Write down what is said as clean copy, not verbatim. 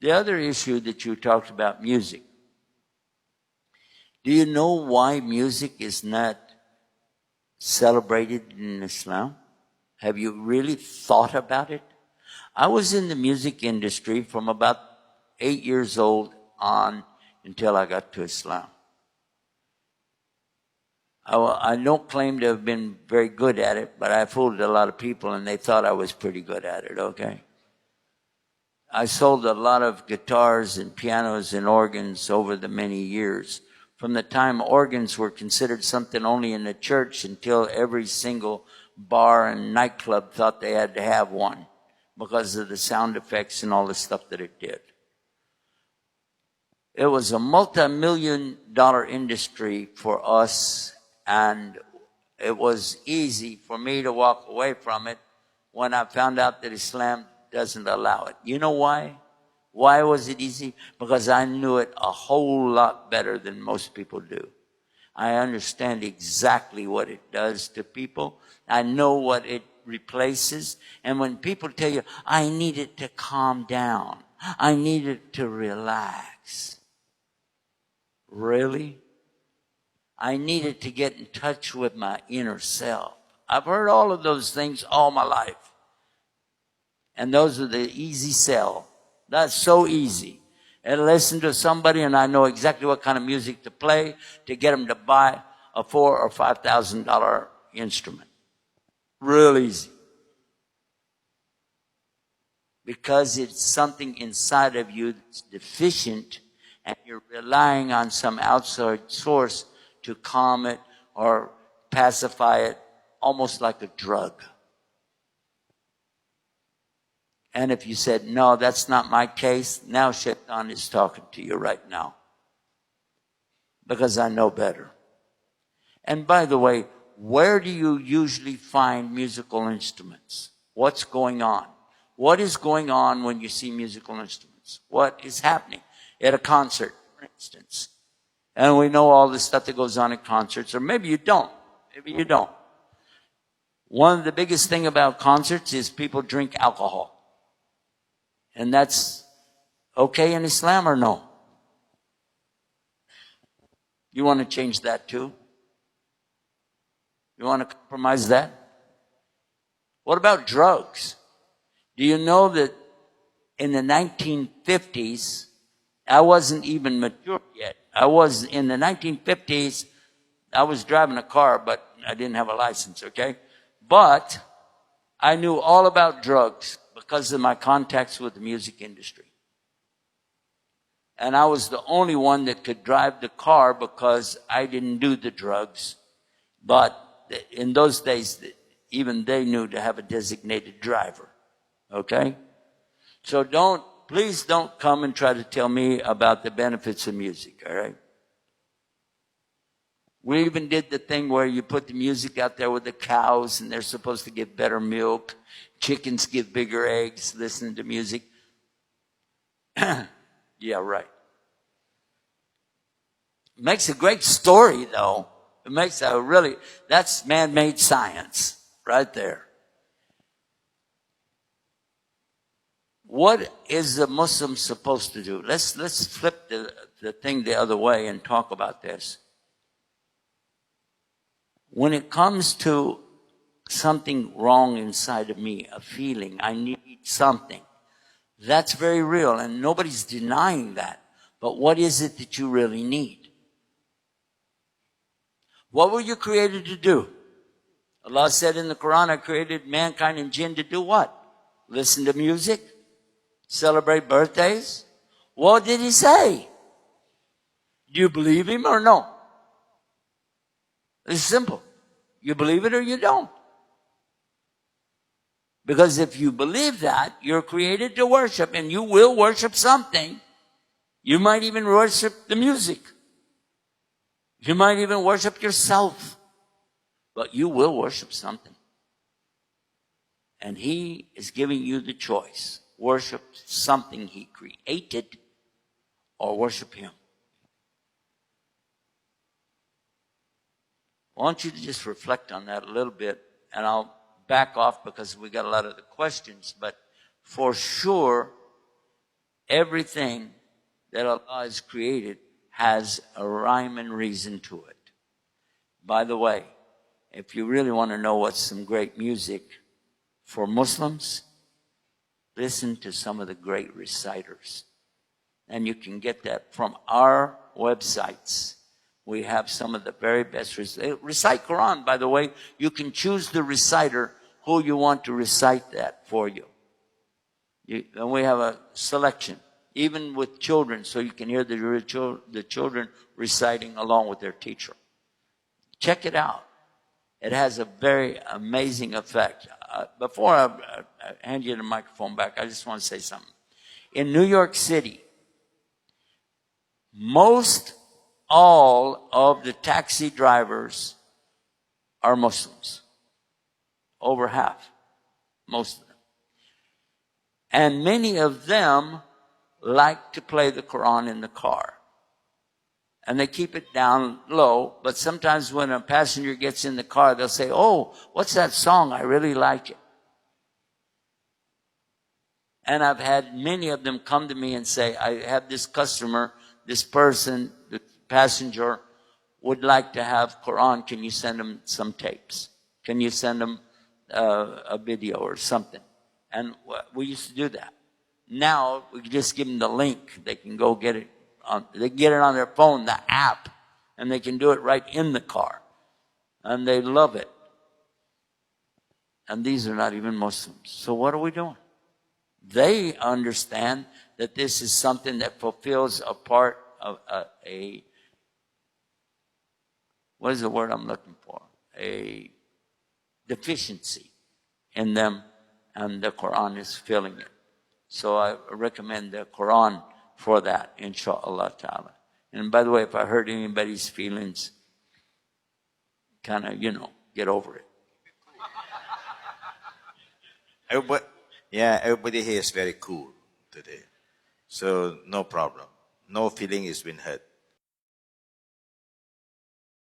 The other issue that you talked about, music. Do you know why music is not celebrated in Islam? Have you really thought about it? I was in the music industry from about 8 years old on until I got to Islam. I don't claim to have been very good at it, but I fooled a lot of people and they thought I was pretty good at it, okay? I sold a lot of guitars and pianos and organs over the many years. From the time organs were considered something only in the church until every single bar and nightclub thought they had to have one because of the sound effects and all the stuff that it did. It was a multi-million-dollar industry for us, and it was easy for me to walk away from it when I found out that Islam doesn't allow it. You know why? Why was it easy? Because I knew it a whole lot better than most people do. I understand exactly what it does to people. I know what it replaces. And when people tell you, I need it to calm down, I need it to relax. Really? I needed to get in touch with my inner self. I've heard all of those things all my life. And those are the easy sell. That's so easy. And listen to somebody and I know exactly what kind of music to play to get them to buy a $4,000 or $5,000 instrument. Real easy. Because it's something inside of you that's deficient and you're relying on some outside source to calm it or pacify it, almost like a drug. And if you said, no, that's not my case, now Shaitan is talking to you right now. Because I know better. And by the way, where do you usually find musical instruments? What's going on? What is going on when you see musical instruments? What is happening at a concert, for instance? And we know all the stuff that goes on at concerts, or maybe you don't. Maybe you don't. One of the biggest thing about concerts is people drink alcohol. And that's okay in Islam or no? You want to change that too? You want to compromise that? What about drugs? Do you know that in the 1950s, I wasn't even mature yet. In the 1950s, I was driving a car, but I didn't have a license, okay? But I knew all about drugs because of my contacts with the music industry. And I was the only one that could drive the car because I didn't do the drugs. But in those days, even they knew to have a designated driver. Okay? So please don't come and try to tell me about the benefits of music, all right? We even did the thing where you put the music out there with the cows and they're supposed to give better milk. Chickens give bigger eggs, listening to music. Yeah, right. It makes a great story, though. It makes that's man-made science right there. What is the Muslim supposed to do? Let's flip the thing the other way and talk about this. When it comes to something wrong inside of me, a feeling, I need something, that's very real and nobody's denying that. But what is it that you really need? What were you created to do? Allah said in the Quran, I created mankind and jinn to do what? Listen to music? Celebrate birthdays? What did he say? Do you believe him or no? It's simple. You believe it or you don't. Because if you believe that, you're created to worship and you will worship something. You might even worship the music. You might even worship yourself. But you will worship something. And he is giving you the choice. Worship something he created or worship him. I want you to just reflect on that a little bit, and I'll back off because we got a lot of the questions. But for sure, everything that Allah has created has a rhyme and reason to it. By the way, if you really want to know what's some great music for Muslims, listen to some of the great reciters. And you can get that from our websites. We have some of the very best recite Quran, by the way. You can choose the reciter who you want to recite that for you. And we have a selection, even with children, so you can hear the children reciting along with their teacher. Check it out. It has a very amazing effect. Before I hand you the microphone back, I just want to say something. In New York City, most all of the taxi drivers are Muslims. Over half. Most of them. And many of them like to play the Quran in the car. And they keep it down low, but sometimes when a passenger gets in the car, they'll say, "Oh, what's that song? I really like it." And I've had many of them come to me and say, "I have this customer, this person, the passenger would like to have Quran. Can you send them some tapes? Can you send them a video or something?" And we used to do that. Now we just give them the link. They can go get it. They get it on their phone, the app, and they can do it right in the car. And they love it. And these are not even Muslims. So what are we doing? They understand that this is something that fulfills a part of what is the word I'm looking for? A deficiency in them, and the Quran is filling it. So I recommend the Quran for that, inshallah ta'ala. And by the way, if I hurt anybody's feelings, kind of, get over it. Everybody here is very cool today. So no problem. No feeling has been hurt.